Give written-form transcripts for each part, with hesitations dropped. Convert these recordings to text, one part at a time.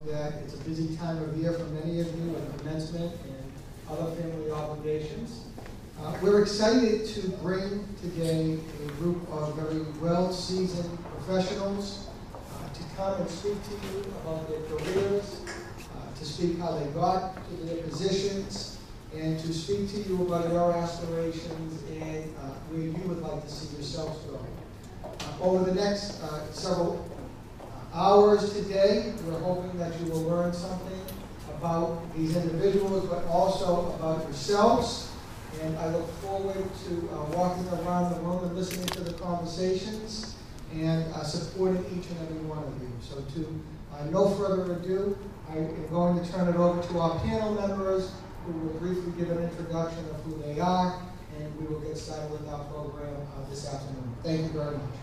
That it's a busy time of year for many of you with commencement and other family obligations. We're excited to bring today a group of very well-seasoned professionals to come and speak to you about their careers, to speak how they got to their positions, and to speak to you about your aspirations and where you would like to see yourselves go. Over the next several hours today, we're hoping that you will learn something about these individuals, but also about yourselves. And I look forward to walking around the room and listening to the conversations and supporting each and every one of you. So to no further ado, I am going to turn it over to our panel members who will briefly give an introduction of who they are, and we will get started with our program this afternoon. Thank you very much.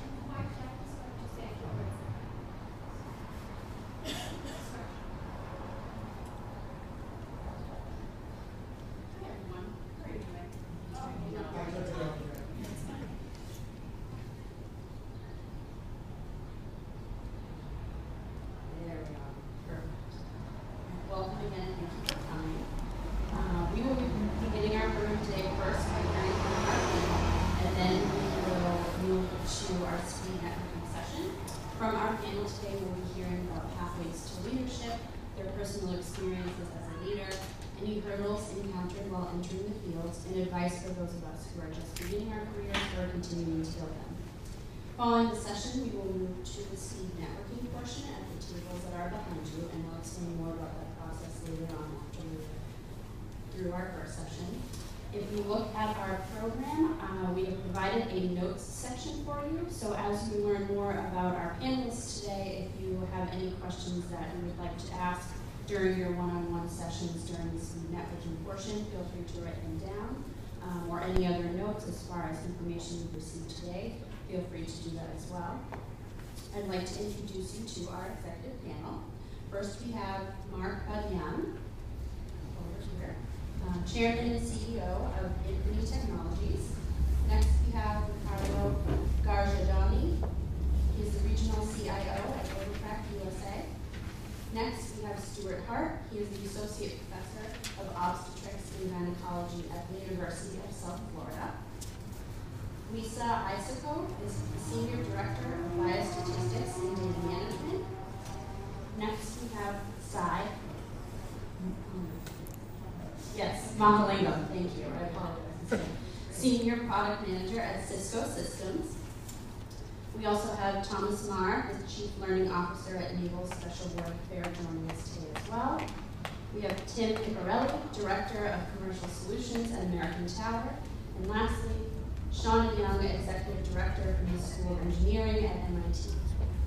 And advice for those of us who are just beginning our careers or continuing to build them. Following the session, we will move to the speed networking portion at the tables that are behind you, and we'll explain more about that process later on after we move through our first session. If you look at our program, we have provided a notes section for you. So as you learn more about our panelists today, if you have any questions that you would like to ask during your one-on-one sessions during the speed networking portion, feel free to write them down, or any other notes as far as information you've received today, feel free to do that as well. I'd like to introduce you to our executive panel. First we have Marc Badiane, over here, Chairman and CEO of Infiny Technologies. Next we have Ricardo Gajardoni. He's the Regional CIO at Odebrecht, USA. Next, we have Stuart Hart. He is the Associate Professor of Obstetrics and Gynecology at the University of South Florida. Lisa Isako is the Senior Director of Biostatistics and Data Management. Next, we have Sai. Yes, Mahalingo, thank you, I apologize. Senior Product Manager at Cisco Systems. We also have Thomas Marc, the Chief Learning Officer at Naval Special Warfare, joining us today as well. We have Tim Picarelli, Director of Commercial Solutions at American Tower. And lastly, Shauna Young, Executive Director from the School of Engineering at MIT.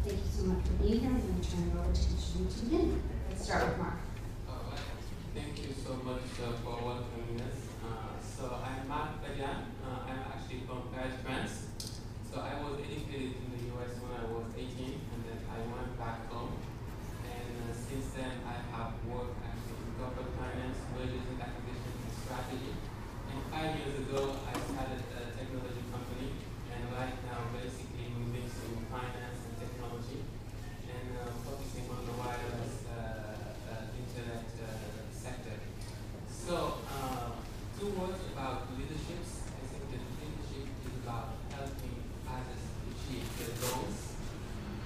Thank you so much for being here. I'm going to turn it over to each of you to begin. Let's start with Marc. Thank you so much for welcoming us. So I'm Marc Badiane. I'm actually from Paris, France. So I was educated in the US when I was 18, and then I went back home. And since then, I have worked actually in corporate finance, mergers and acquisitions, and strategy. And 5 years ago, I started a technology company, and right now, basically moving to finance and technology, and focusing on the wireless internet sector. So, 2 words about leaderships. I think that leadership is about helping others achieve their goals.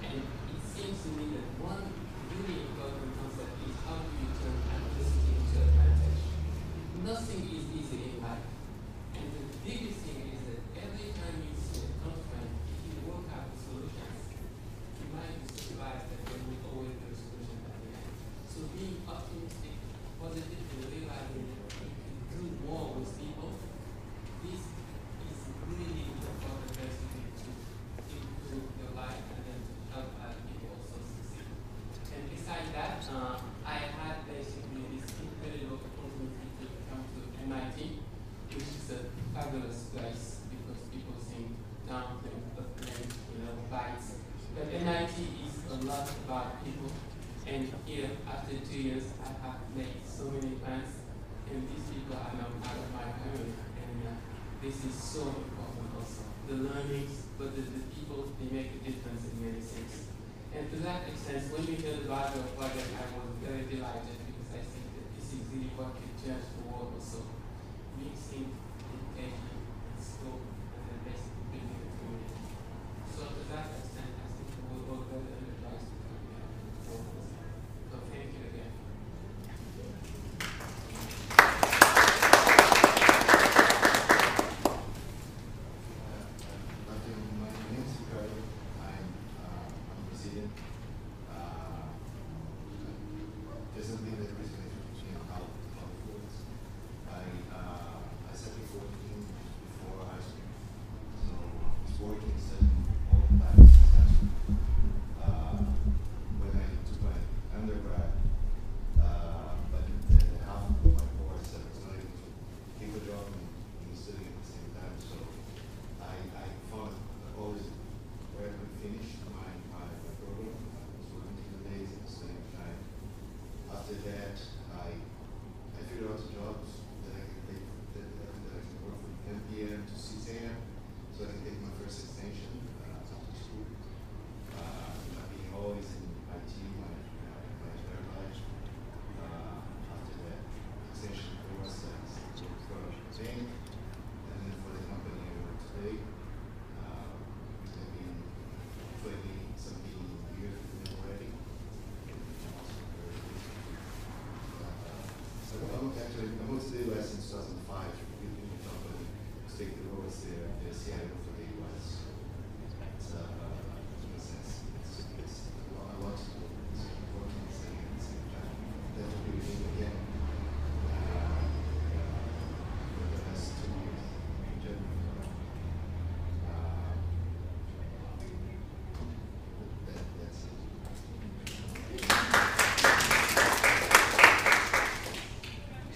And it seems to me that one really important concept is how do you turn adversity into advantage. Nothing is easy in life. And the biggest thing is that every time you see a constraint, if you work out the solutions, you might be surprised that there will always be a solution at the end. So being optimistic, positive, and realizing that you can do more with people, this is really important recipe to improve your life and then help other people also succeed. And besides that, I had basically this incredible opportunity to come to MIT, which is a fabulous place because people think dumplings, uplink, bites. But MIT is a lot about people. And here, after 2 years, I have made so many friends, and these people are now part of my family. And this is so important also. The learnings, but the people, they make a difference in many things. And to that extent, when we heard about your project, I was very delighted because I think that this is really what can change the world also. Mixing education and school and then basically building a community. So to that extent, I think we will very energized to come here. So thank you again. My name is Ricardo. I'm Brazilian. There's something that resonates with me about foods. I started working before high school, so I was working studying all the time since high school. When I took my undergrad, but half of my course I was not able to keep a job and studying at the same time, so I found always where I could finish my program. I was working 2 days at the same time. After that, I figured out jobs that I can take, that I can work from 10 p.m. to 6 a.m. so I can take my first extension after school. Not being always in IT my entire life. After that, extension course, I worked for a bank, and then for the company I work today. I've been 20-something years with them already. I moved to the US in 2005 with the company to take the role as the CIO for the US. It's in a sense, it's a lot to do. It's working and studying at the same time. That will be with him again for the last 2 years in Germany. That's it.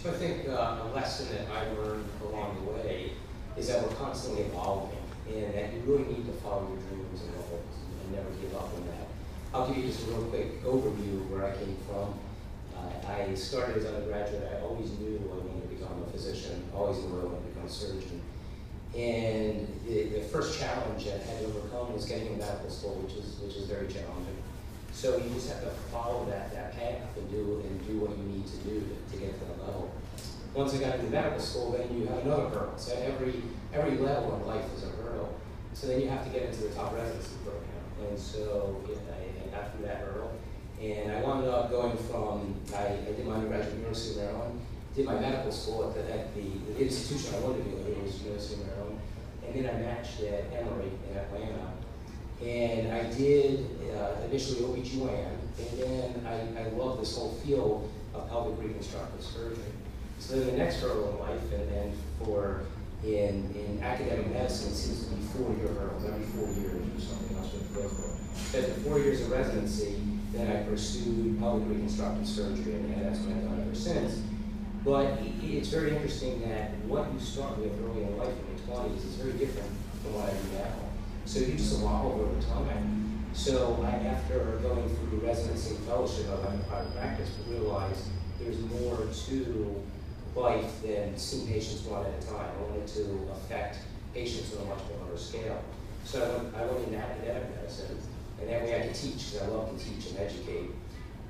So I think a lesson that I learned along the way is that we're constantly evolving and that you really need to follow your dreams and goals and never give up on that. I'll give you just a real quick overview of where I came from. I started as an undergraduate. I always knew I wanted to become a physician, always knew I wanted to become a surgeon. And the first challenge I had to overcome was getting into medical school, which is very challenging. So you just have to follow that path and do what you need to do to get to that level. Once I got into medical school, then you have another hurdle. So every level in life is a hurdle. So then you have to get into the top residency program. And so I got through that hurdle. And I wound up going from, I did my undergraduate at University of Maryland, did my medical school at the institution I wanted to go to, was University of Maryland. And then I matched at Emory in Atlanta. And I did initially OBGYN, and then I love this whole field of pelvic reconstructive surgery. So then the next hurdle in life, and for in academic medicine, it seems to be 4-year hurdles, every 4 years or something else with growth for. So after 4 years of residency, then I pursued pelvic reconstructive surgery, and that's what I've done ever since. But it's very interesting that what you start with early in life in your 20s is very different from what I do now. So you just evolve over time. So after going through residency and fellowship, I went to private practice, but realized there's more to life than seeing patients one at a time. I wanted to affect patients on a much broader scale. So I went into academic medicine, and that way I could teach, because I love to teach and educate.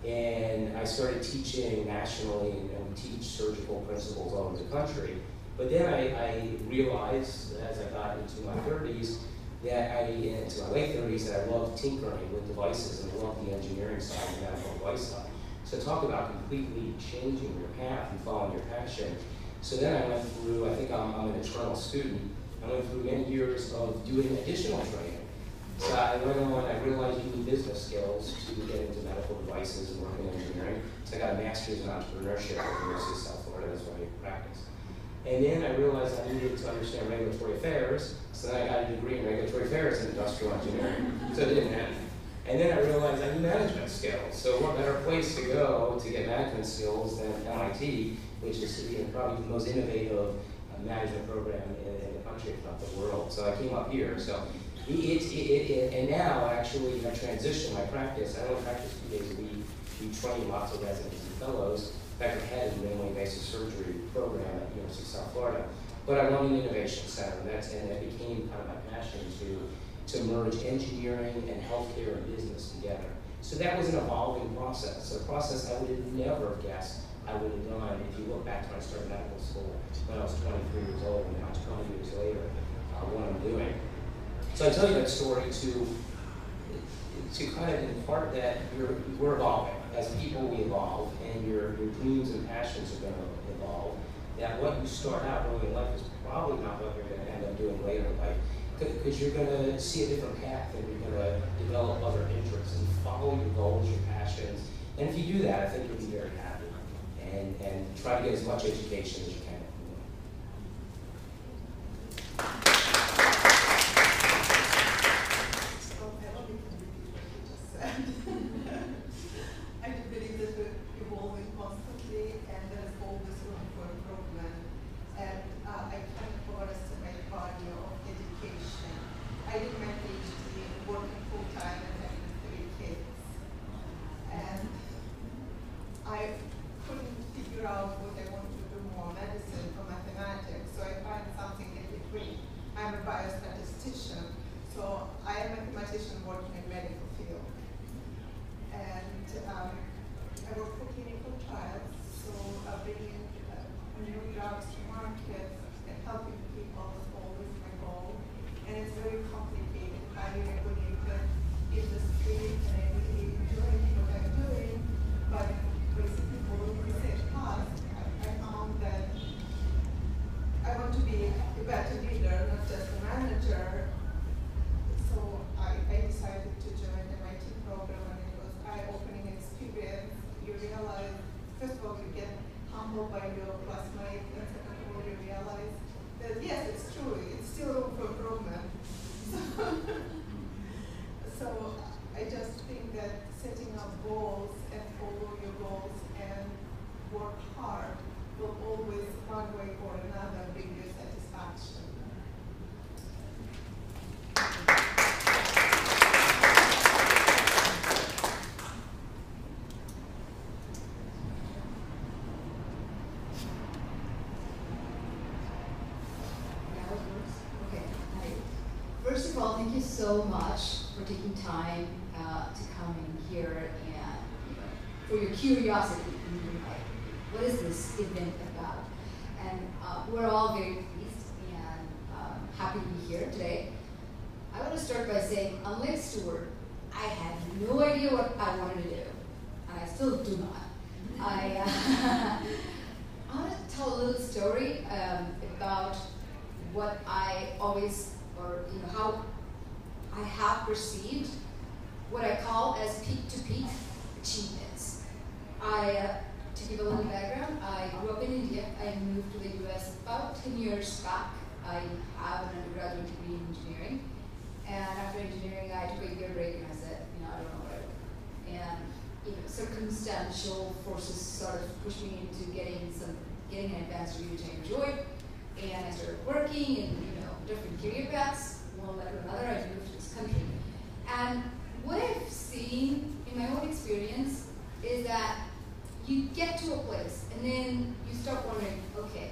And I started teaching nationally, and we teach surgical principles all over the country. But then I realized, as I got into my 30s, into my late 30s, that I loved tinkering with devices and I loved the engineering side and the medical device side. So talk about completely changing your path and following your passion. So then I went through, I think I'm an eternal student, I went through many years of doing additional training. So I went on, I realized you need business skills to get into medical devices and work in engineering. So I got a master's in entrepreneurship at the University of South Florida, that's where I practice. And then I realized I needed to understand regulatory affairs, so then I got a degree in regulatory affairs and industrial engineering, so it didn't end. And then I realized I need management skills, so what better place to go to get management skills than MIT, which is probably the most innovative management program in the country, if not the world. So I came up here. So and now actually I transition my practice. I don't practice 2 days a week. We train lots of residents and fellows. In fact, I had a minimally invasive surgery program at the University of South Florida. But I run an innovation center, and that became kind of my passion to merge engineering and healthcare and business together. So So that was an evolving process, a process I would have never guessed I would have done if you look back to when I started medical school when I was 23 years old, and now 20 years later, what I'm doing. So I tell you that story to kind of impart that we're evolving. As people, we evolve, and your dreams and passions are going to evolve. That what you start out early in life is probably not what you're going to end up doing later in life, because you're going to see a different path, and you're going to develop other interests and follow your goals, your passions. And if you do that, I think you'll be very happy, and try to get as much education as you can. I do believe that we're evolving constantly and there is always room for improvement. And I can't overestimate the value of education. I did my PhD working full time and having 3 kids. And I couldn't figure out what I wanted to do more, medicine or mathematics, so I found something in between. I'm a biostatistician, so I am a mathematician working in medical field. And I work for clinical trials, so bringing new drugs to market and helping people is always my goal. And it's very complicated, highly regulated industry, and I really enjoy what I'm doing. But basically, following the same path, I found that I want to be a better leader, not just a manager. So I decided to join the MIT program, and it was eye-opening experience. You realize, first of all, you get humbled by your classmates, and second of all, you realize that yes, it's true, it's still room for improvement. So I just think that setting up goals and follow your goals and work hard will always, one way or another, bring you satisfaction. Okay. Hi. First of all, thank you so much for taking time to come in here and for your curiosity. What is this event about? And we're all very pleased and happy to be here today. I want to start by saying, unlike Stuart, I had no idea what I wanted to do, and I still do not. I want to tell a little story about what I always, or how I have perceived what I call as peak-to-peak achievements. To give a little background, I grew up in India. I moved to the US about 10 years back. I have an undergraduate degree in engineering. And after engineering, I took a year break and I said, I don't know what I do. And circumstantial forces sort of pushed me into getting an advanced degree which I enjoyed. And I started working in different career paths. One led to another. I moved to this country. And what I've seen in my own experience is that you get to a place and then you start wondering, okay,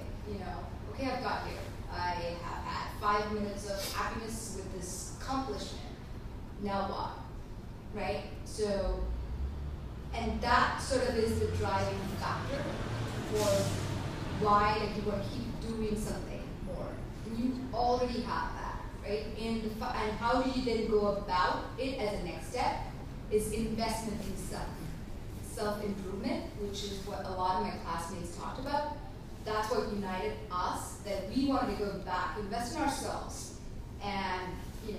I've got here. I have had 5 minutes of happiness with this accomplishment. Now what? Right? So, and that sort of is the driving factor for why you want to keep doing something more. And you already have that, right? And how do you then go about it as a next step is investment in self-improvement, which is what a lot of my classmates talked about. That's what united us, that we wanted to go back, invest in ourselves, and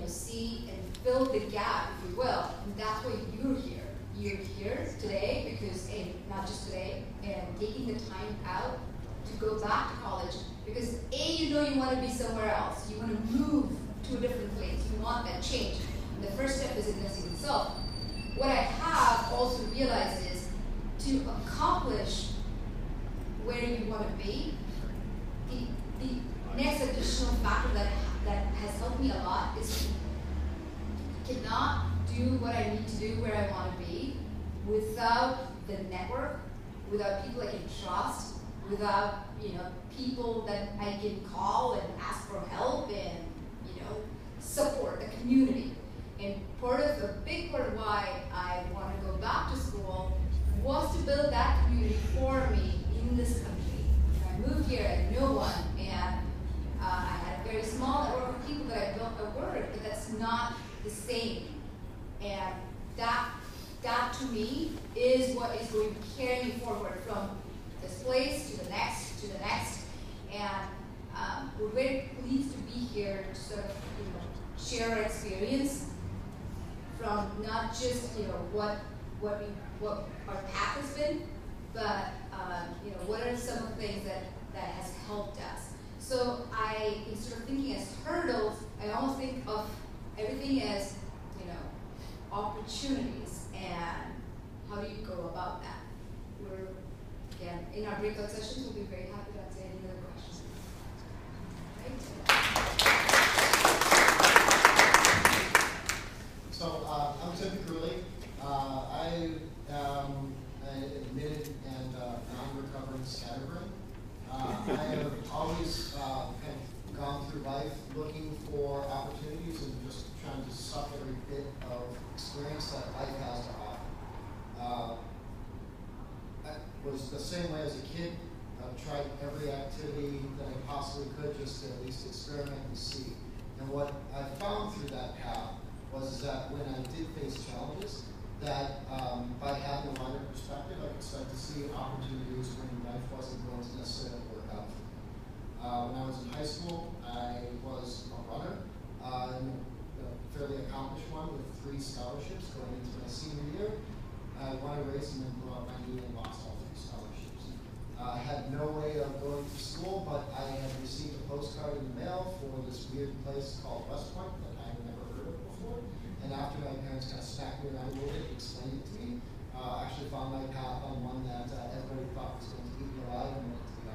see and fill the gap, if you will. And that's why you're here. You're here today because, not just today, and taking the time out to go back to college because you want to be somewhere else. You want to move to a different place. You want that change. And the first step is investing in self. What I have also realized is to accomplish where you want to be, the next additional factor that has helped me a lot is I cannot do what I need to do where I want to be without the network, without people I can trust, without people that I can call and ask for help and support the community. And a big part of why I want to go what is going to carry me forward from this place to the next, and we're very pleased to be here to sort of, share our experience from not just, what our path has been, but what are some of the things that has helped us. So instead of thinking as hurdles, I almost think of everything as, opportunities, and how do you go about that? We're, again, in our breakout sessions, we'll be very happy to answer any other questions. So I'm Tim Curley. I am an admitted and non-recovering scatterbrain. I have always kind of gone through life looking for opportunities and just trying to suck every bit of experience that life has to offer. I was the same way as a kid. I tried every activity that I possibly could just to at least experiment and see. And what I found through that path was that when I did face challenges, that by having a wider perspective, I could start to see opportunities when life wasn't going to necessarily work out for me. When I was in high school, I was a runner, a fairly accomplished one with 3 scholarships going into my senior year. I won a race and then blew out my knee and lost all 3 scholarships. I had no way of going to school, but I had received a postcard in the mail for this weird place called West Point that I had never heard of before. And after my parents kind of smacked me around a little bit and explained it to me, I actually found my path on one that everybody thought was going to keep me alive and went to the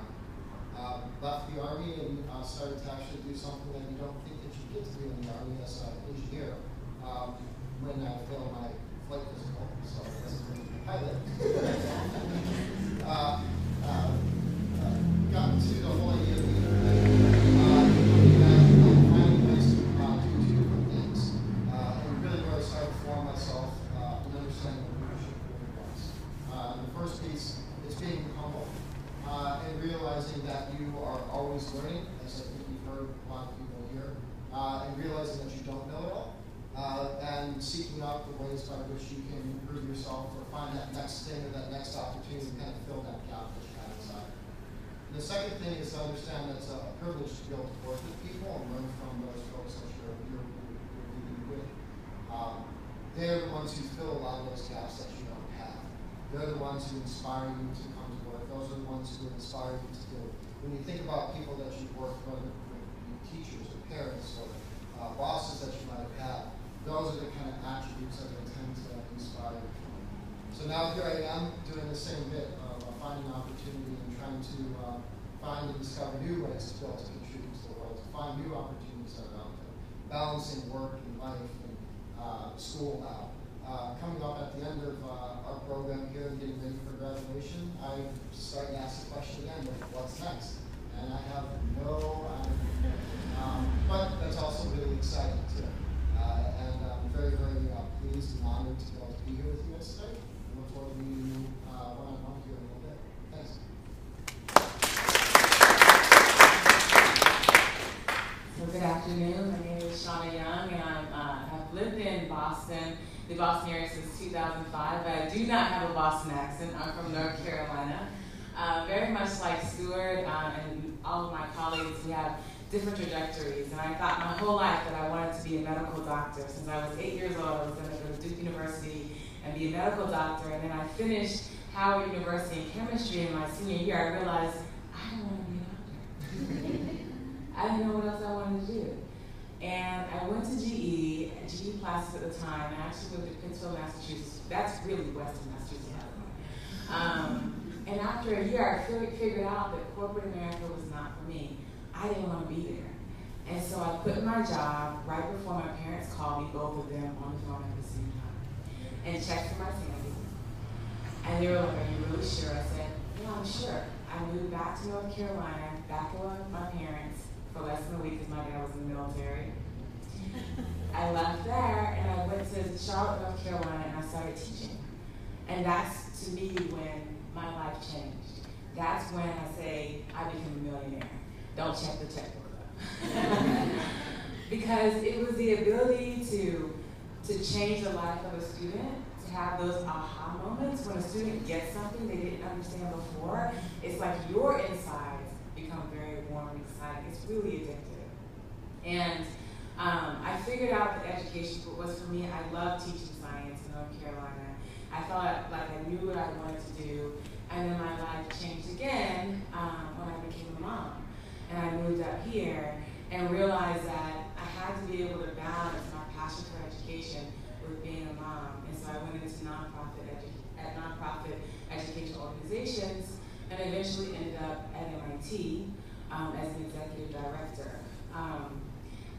Army. Left the Army and started to actually do something that you don't think that you get to do in the Army as an engineer when I failed my flight physical. So I wasn't going to be a pilot. Got into the whole idea of being a finding ways to do 2 different things. And really where I started to form myself and understanding what leadership really was. The first piece is being humble and realizing that you are always learning, as I think you've heard a lot of people here, and realizing that you don't know it all. And seeking out the ways by which you can improve yourself or find that next thing or that next opportunity to kind of fill that gap that you have inside. And the second thing is to understand that it's a privilege to be able to work with people and learn from those folks that you're dealing with. They're the ones who fill a lot of those gaps that you don't have. They're the ones who inspire you to come to work. Those are the ones who inspire you to do it. When you think about people that you've worked with, whether teachers or parents or bosses that you might have had, those are the kind of attributes that they tend to inspire you. So now here I am doing the same bit of finding opportunity and trying to find and discover new ways to be able to contribute to the world, to find new opportunities that are out there, balancing work and life and school now. Coming up at the end of our program here and getting ready for graduation, I'm starting to ask the question again, what's next? And I have no idea. But that's also really exciting too. And I'm very, very pleased and honored to be able to be here with you guys today. I look forward to meeting you one-on-one here in a little bit. Thanks. So good afternoon. My name is Shauna Young, and I have lived in Boston, the Boston area since 2005, but I do not have a Boston accent. I'm from North Carolina. Very much like Stuart and all of my colleagues, we have different trajectories, and I thought my whole life that I wanted to be a medical doctor. Since I was 8 years old, I was going to go to Duke University and be a medical doctor, and then I finished Howard University in chemistry in my senior year. I realized I don't want to be a doctor. I didn't know what else I wanted to do. And I went to GE Plastics at the time, and I actually moved to Pittsfield, Massachusetts. That's really Western Massachusetts. And after a year, I figured out that corporate America was not for me. I didn't want to be there. And so I quit my job right before my parents called me, both of them on the phone at the same time, and checked for my sanity. And they were like, are you really sure? I said, yeah, I'm sure. I moved back to North Carolina, back with my parents for less than a week because my dad was in the military. I left there and I went to Charlotte, North Carolina, and I started teaching. And that's, to me, when my life changed. That's when I say I became a millionaire. Don't check the checkbook. Because it was the ability to to change the life of a student, to have those aha moments when a student gets something they didn't understand before, it's like your insides become very warm and exciting. It's really addictive. And I figured out that education was for me. I love teaching science in North Carolina. I thought like I knew what I wanted to do, and then my life changed again when I became a mom. And I moved up here and realized that I had to be able to balance my passion for education with being a mom. And so I went into nonprofit educational organizations, and eventually ended up at MIT as an executive director.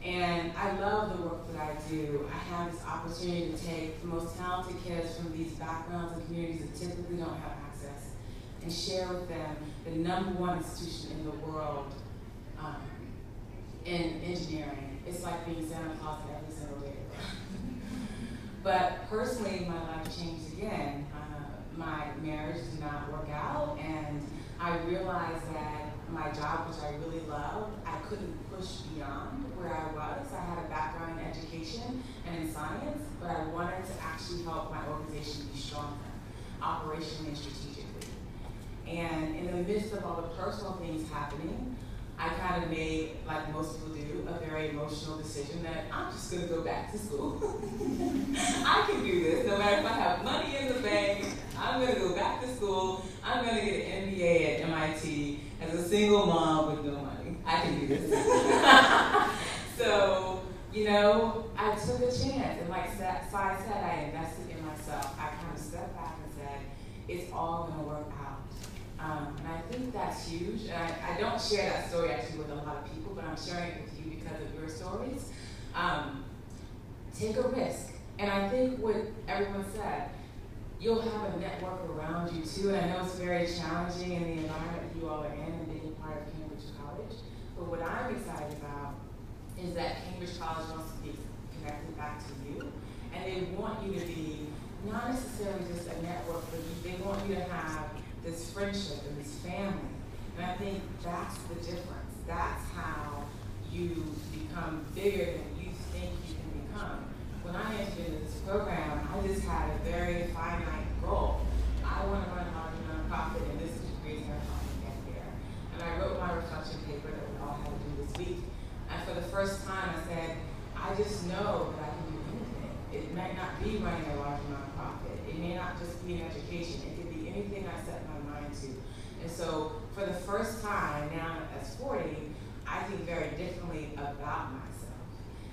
And I love the work that I do. I have this opportunity to take the most talented kids from these backgrounds and communities that typically don't have access and share with them the #1 institution in the world in engineering. It's like being Santa Claus every single day. But personally, my life changed again. My marriage did not work out, and I realized that my job, which I really loved, I couldn't push beyond where I was. I had a background in education and in science, but I wanted to actually help my organization be stronger, operationally and strategically. And in the midst of all the personal things happening, I kind of made, like most people do, a very emotional decision that I'm just going to go back to school. I can do this, no matter if I have money in the bank. I'm going to go back to school. I'm going to get an MBA at MIT as a single mom with no money. I can do this. So, you know, I took a chance. And like Sai said, I invested in myself. I kind of stepped back and said, it's all going to work out. And I think that's huge. And I don't share that story actually with a lot of people, but I'm sharing it with you because of your stories. Take a risk. And I think what everyone said, you'll have a network around you too. And I know it's very challenging in the environment you all are in and being part of Cambridge College. But what I'm excited about is that Cambridge College wants to be connected back to you. And they want you to be not necessarily just a network, but they want you to have this friendship and this family. And I think that's the difference. That's how you become bigger than you think you can become. When I entered into this program, I just had a very finite goal. I want to run a large nonprofit, and this is the reason I'm trying to get there. And I wrote my reflection paper that we all had to do this week. And for the first time, I said, I just know that I can do anything. It might not be running a large nonprofit. It may not just be an education. It could be anything I set my mind to. And so for the first time, now as 40, I think very differently about myself.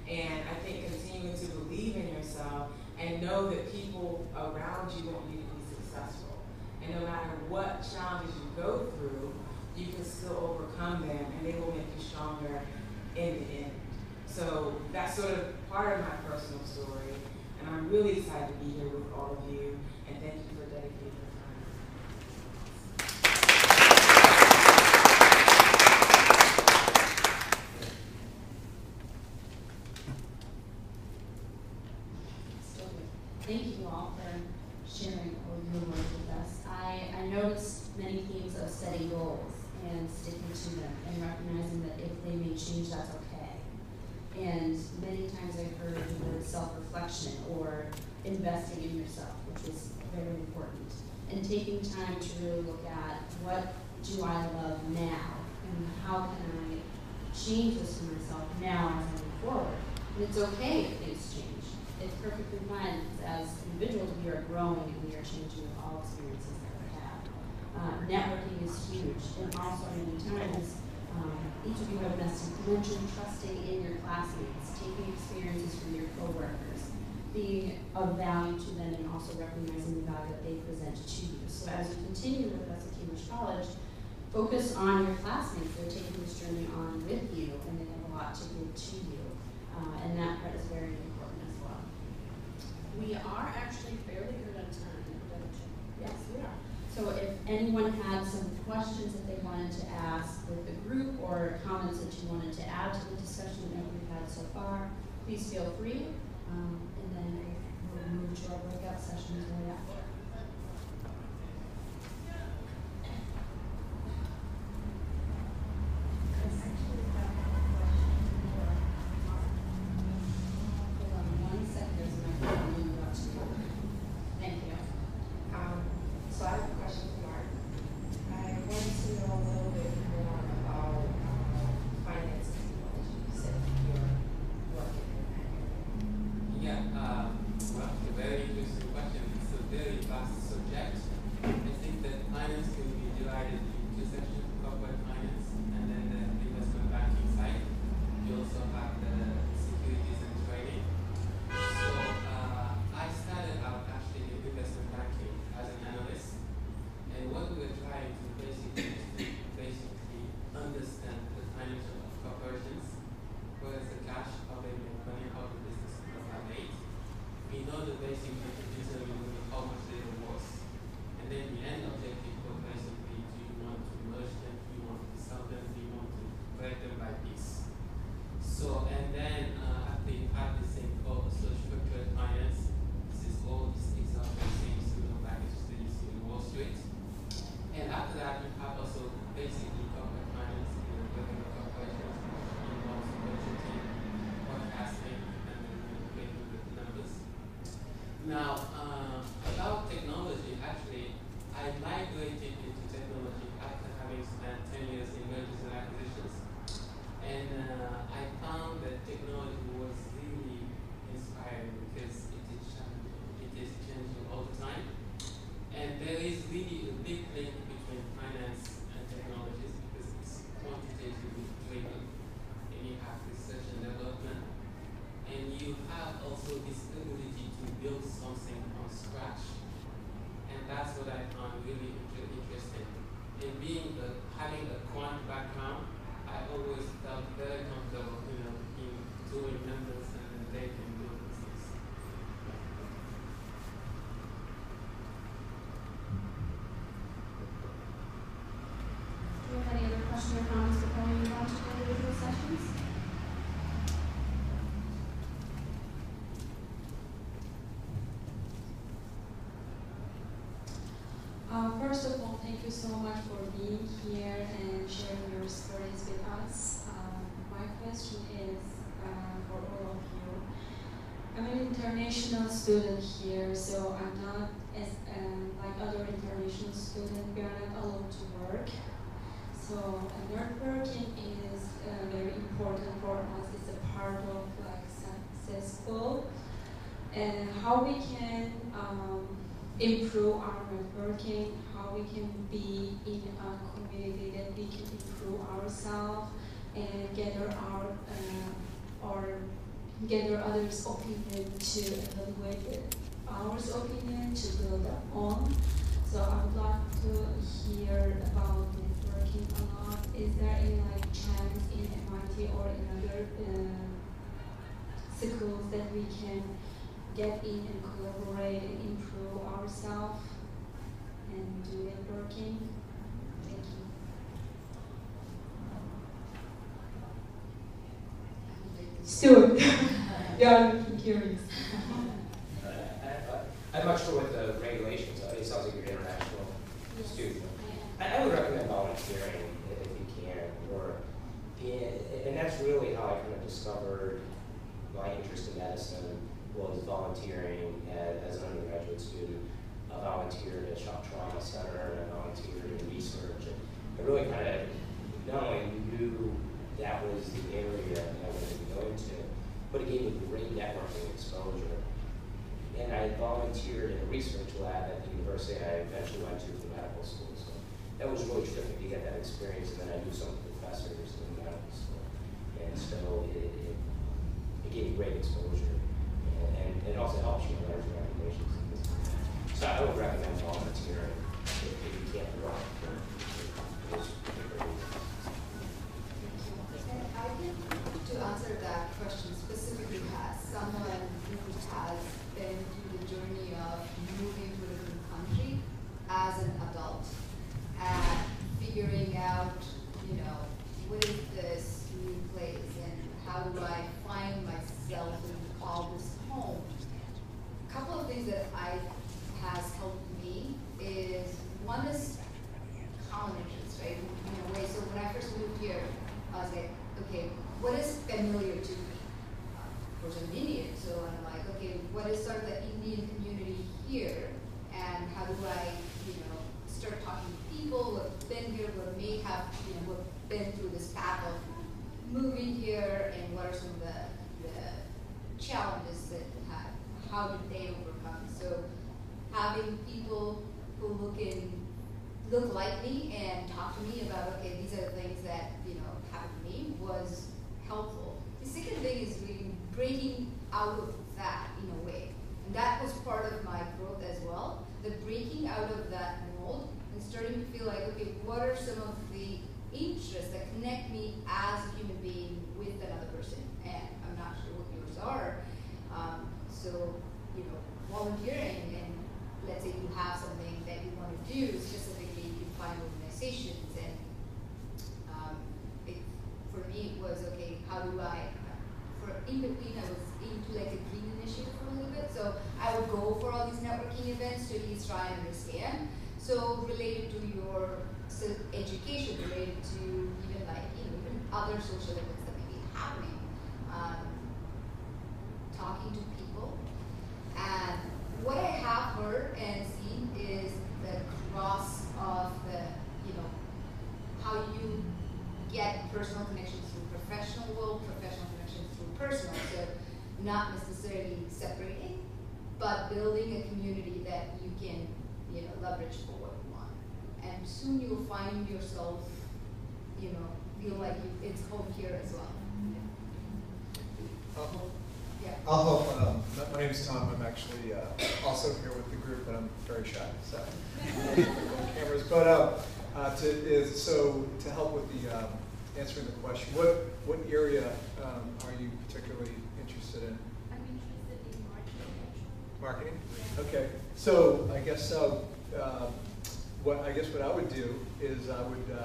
And I think continuing to believe in yourself and know that people around you want you to be successful. And no matter what challenges you go through, you can still overcome them and they will make you stronger in the end. So that's sort of part of my personal story. And I'm really excited to be here with all of you. And thank you for dedicating your time. Thank you all for sharing all your work with us. I noticed many themes of setting goals and sticking to them and recognizing that if they may change, that's okay. And many times I've heard the word self-reflection or investing in yourself, which is very important. And taking time to really look at what do I love now and how can I change this for myself now as I move forward. And it's okay if things change. It's perfectly fine. As individuals, we are growing and we are changing with all experiences that we have. Networking is huge, and also many times, each of you have mentioned trusting in your classmates, taking experiences from your coworkers, being of value to them, and also recognizing the value that they present to you. So as you continue with us at Cambridge College, focus on your classmates. They're taking this journey on with you, and they have a lot to give to you, and that part is very important as well. We are actually fairly good on time. Yes, we are. So if anyone had some questions that they wanted to ask with the group or comments that you wanted to add to the discussion that we've had so far, please feel free. And then we'll move to our breakout sessions right after. Hold on one second. There's a microphone. about technology, actually, I migrated into technology after having spent 10 years in mergers and acquisitions. And I found that technology was really inspiring because it is challenging. It is changing all the time. And there is really a big link between finance and technologies because it's quantitatively driven. And you have research and development. And you have also this ability to build something from scratch. And that's what I found really interesting. And having a quant background, I always felt very comfortable, in doing numbers and data and building things. Do you have any other questions or comments before we move on to the individual sessions? First of all, thank you so much for being here and sharing your stories with us. My question is for all of you. I'm an international student here, so I'm not as like other international students. We are not allowed to work. So networking is very important for us. It's a part of like successful and how we can improve our networking, how we can be in a community that we can improve ourselves and gather gather others' opinion to evaluate our opinion to build our own. So I would like to hear about networking a lot. Is there any like chance in MIT or in other schools that we can get in and collaborate and improve ourselves and do networking? Thank you. Stuart, yeah, I'm curious. I'm not sure what the regulations are. It sounds like you're an international student. I I would recommend volunteering if you can, and that's really how I kind of discovered my interest in medicine was volunteering as an undergraduate student. I volunteered at Shock Trauma Center and I volunteered in research. And I really kind of not only knew that was the area that I wanted to go into, but it gave me great networking exposure. And I volunteered in a research lab at the university I eventually went to for medical school. So that was really terrific to get that experience. And then I knew some professors in medical school. And so it gave me great exposure. And it also helps you learn your recommendations. So I would recommend volunteering if you can't work for those particular reasons. And I think to answer that question specifically as someone who has been through the journey of moving to a different country as an adult and figuring out, what is this new place and how do I find myself and call this home. A couple of things that has helped me is one is common interests, right? In a way, so when I first moved here, I was like, okay, what is familiar to me? Of course, I'm Indian, so I'm like, okay, what is sort of the Indian community here, and how do I, start talking to people who have been here, who may have, who have been through this path of moving here, and what are some of the challenges that how did they overcome? So having people who look like me and talk to me about, okay, these are the things that, happened to me was helpful. The second thing is really breaking out of that in a way. And that was part of my growth as well, the breaking out of that mold and starting to feel like, okay, what are some of the interests that connect me as a human being with another person? And I'm not sure what yours are. So, volunteering, and let's say you have something that you want to do specifically, you find organizations, and for me it was, okay, how do I, in between I was into like a green initiative for a little bit, so I would go for all these networking events to at least try and understand. So related to your education, related to even like, even other social events that may be happening, talking to people. And what I not necessarily separating, but building a community that you can, leverage for what you want. And soon you'll find yourself, feel like it's home here as well. Yeah. I'll help. My name is Tom. I'm actually also here with the group, but I'm very shy, so cameras. But to help with the answering the question, what area are you particularly interested in? I'm interested in marketing. Marketing? Okay. So I guess what I would do is I would,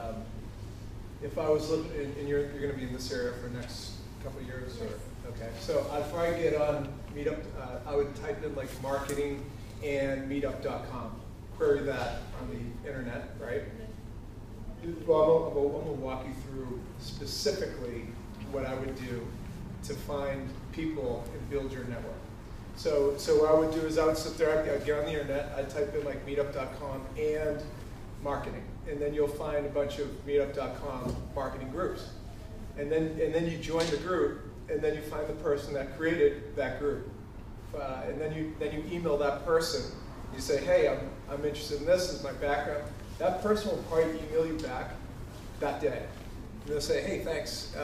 if I was looking, and you're going to be in this area for the next couple of years, or okay. So if I get on Meetup, I would type in like marketing and meetup.com. Query that on the internet, right? Well, I'm going to walk you through specifically what I would do to find people and build your network. So what I would do is I would sit there, I'd get on the internet, I'd type in like meetup.com and marketing. And then you'll find a bunch of meetup.com marketing groups. And then you join the group, and then you find the person that created that group. And then you email that person. You say, hey, I'm interested in this is my background. That person will probably email you back that day. And they'll say, hey, thanks,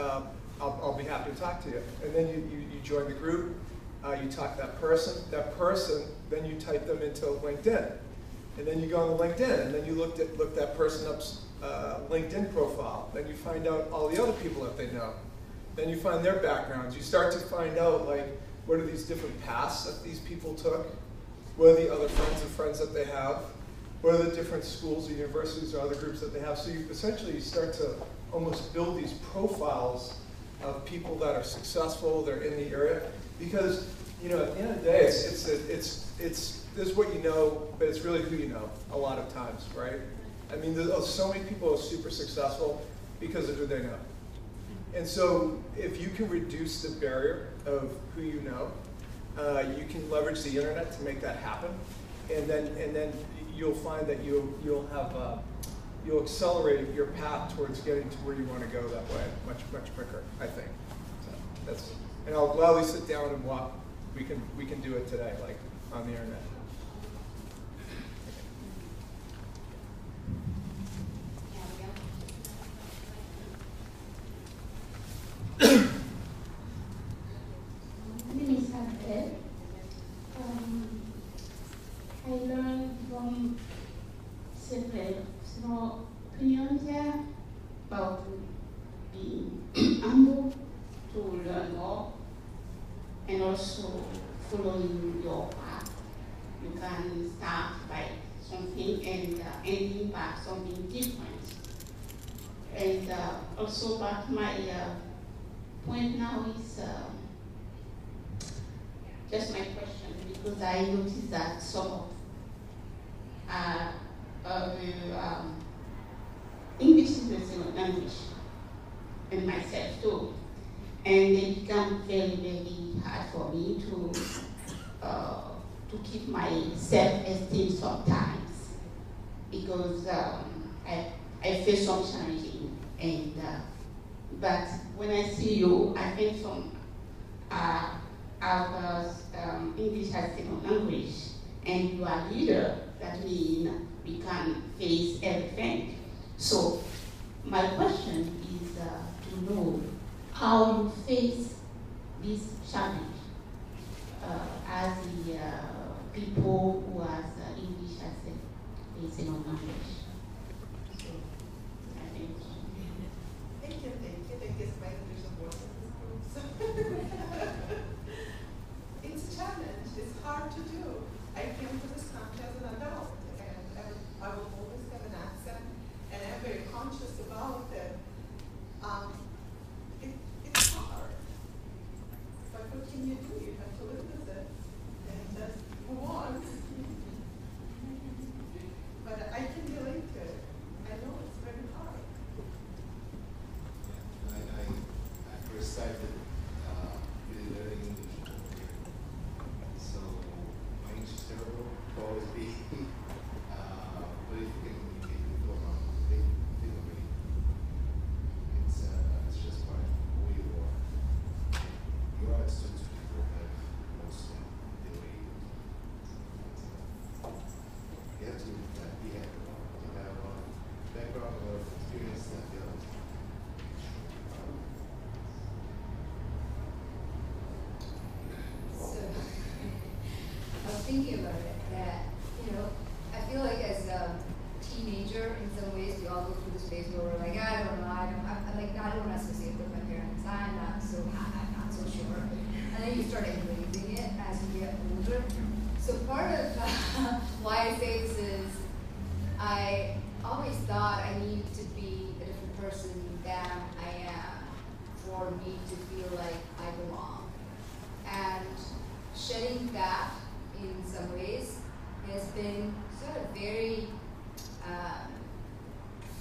I'll be happy to talk to you. And then you join the group, you talk to that person, then you type them into LinkedIn. And then you go on the LinkedIn, and then you look that person up's LinkedIn profile. Then you find out all the other people that they know. Then you find their backgrounds. You start to find out, like, what are these different paths that these people took? What are the other friends that they have? What are the different schools or universities or other groups that they have? So you essentially start to almost build these profiles of people that are successful, they're in the area. Because, at the end of the day, it's this is what you know, but it's really who you know a lot of times, right? I mean, there's so many people are super successful because of who they know. And so if you can reduce the barrier of who you know, you can leverage the internet to make that happen. And then you'll find that you'll accelerate your path towards getting to where you want to go that way much quicker, I think. So and I'll gladly sit down and walk. We can do it today, like on the internet. My name is Hart. I learned from several opinions here about being humble to learn more and also following your path. You can start by something and ending by something different. And also, but my point now is just my question, because I noticed that some of English is the second language, and myself too. And it become very, very hard for me to keep my self-esteem sometimes, because I feel some challenging. And but when I see you, I think some others English as second language, and you are leader. That means we can face everything. So my question is to know how you face this challenge as the people who has English as a second language. So I think. Thank you. It's my English of voice in this group. It's a challenge. It's hard to do. I came to this country as an adult, and I will always have an accent, and I'm very conscious about it. It's hard. But what can you do? You have to live with it and just move on. But I can relate to it. I know it's very hard. I first started really learning English over here. So my English is terrible, will always be. But if you can communicate with people around, they don't really. It's just part of who you are. You are a student to people, but those days where we're like, I don't know, I'm like, I don't want to associate with my parents. I'm not so sure. And then you start embracing it as you get older. So part of why I say this is, I always thought I needed to be a different person than I am for me to feel like I belong. And shedding that in some ways has been sort of very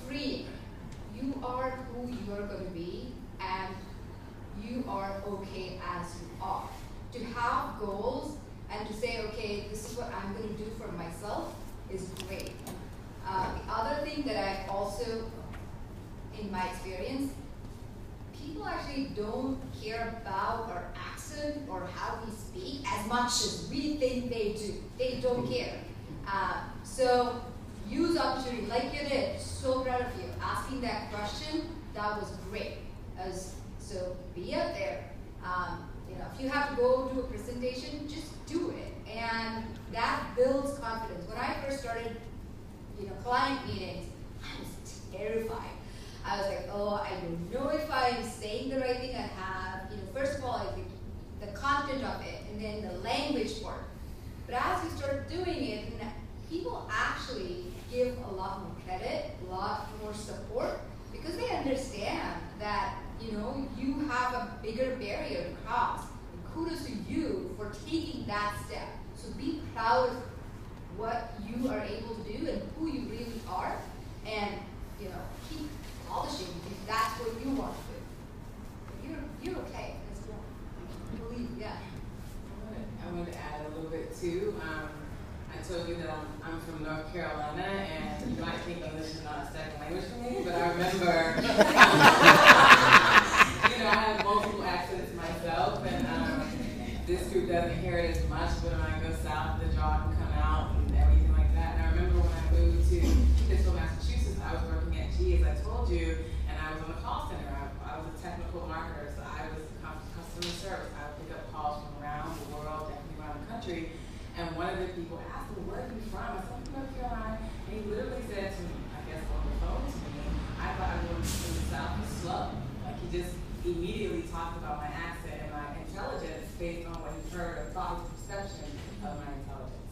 free. You are who you are going to be, and you are okay as you are. To have goals and to say, okay, this is what I'm going to do for myself is great. The other thing that I also, in my experience, people actually don't care about our accent or how we speak as much as we think they do. They don't care. So use opportunity like you did. So proud of you. Asking that question, that was great. So be out there. If you have to go do a presentation, just do it. And that builds confidence. When I first started, client meetings, I was terrified. I was like, oh, I don't know if I'm saying the right thing I have. First of all, I think the content of it, and then the language part. But as you start doing it, people actually give a lot more credit, a lot more support, because they understand that, you have a bigger barrier to cross. And kudos to you for taking that step. So be proud of what you are able to do and who you really are, and keep polishing if that's what you want to do. You're okay. Let's go. Believe, yeah. I want to add a little bit too. I told you that I'm from North Carolina, and you might think English is not a second language for me, but I remember, I have multiple accents myself, and this group doesn't hear it as much, but when I go south, the jaw can come out and everything like that. And I remember when I moved to Pittsfield, Massachusetts, I was working at G, as I told you, and I was on the call center. I was a technical marketer, so I was customer service. I would pick up calls from around the world, definitely around the country. And one of the people asked me, where are you from? I said, I'm from North Carolina. And he literally said to me, I guess on the phone to me, I thought I was from the South was slow. Like he just immediately talked about my accent and my intelligence based on what he heard or thought his perception of my intelligence.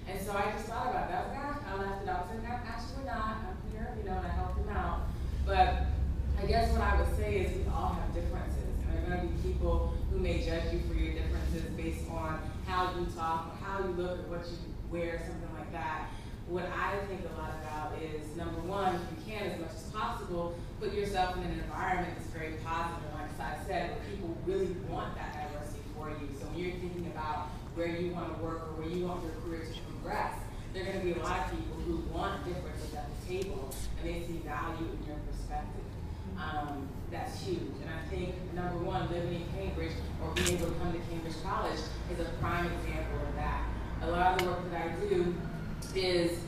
And so I just thought about that. I laughed it out. I said, no, actually we're not. I'm here, and I helped him out. But I guess what I would say is we all have differences. And there are going to be people who may judge you for your differences based on how you talk, or how you look, or what you wear, something like that. What I think a lot about is, number one, if you can, as much as possible, put yourself in an environment that's very positive, like I said, where people really want that diversity for you. So when you're thinking about where you want to work or where you want your career to progress, there are going to be a lot of people who want differences at the table, and they see value in your perspective. That's huge. And I think, number one, living in Cambridge or being able to come to Cambridge College is a prime example of that. A lot of the work that I do is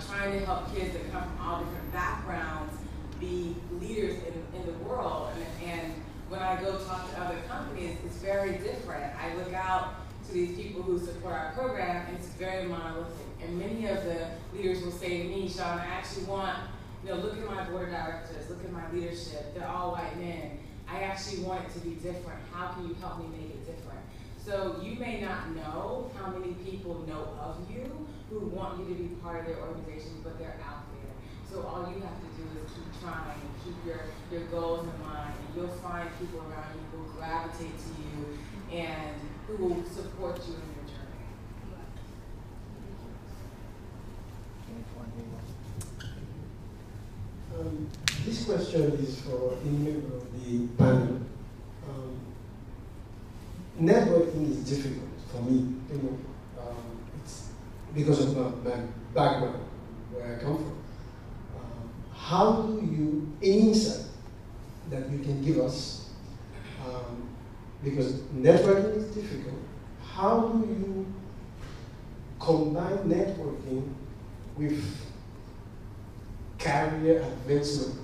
trying to help kids that come from all different backgrounds be leaders in the world. And when I go talk to other companies, it's very different. I look out to these people who support our program, and it's very monolithic. And many of the leaders will say to me, Sean, I actually want, look at my board of directors, look at my leadership, they're all white men. I actually want it to be different. How can you help me make it different? So you may not know how many people know of you who want you to be part of their organization, but they're out there. So all you have to do is keep trying and keep your goals in mind, and you'll find people around you who will gravitate to you and who will support you in your journey. This question is for any member of the panel. Networking is difficult for me, it's because of my background, where I come from. How do you, any insight that you can give us, because networking is difficult, how do you combine networking with career advancement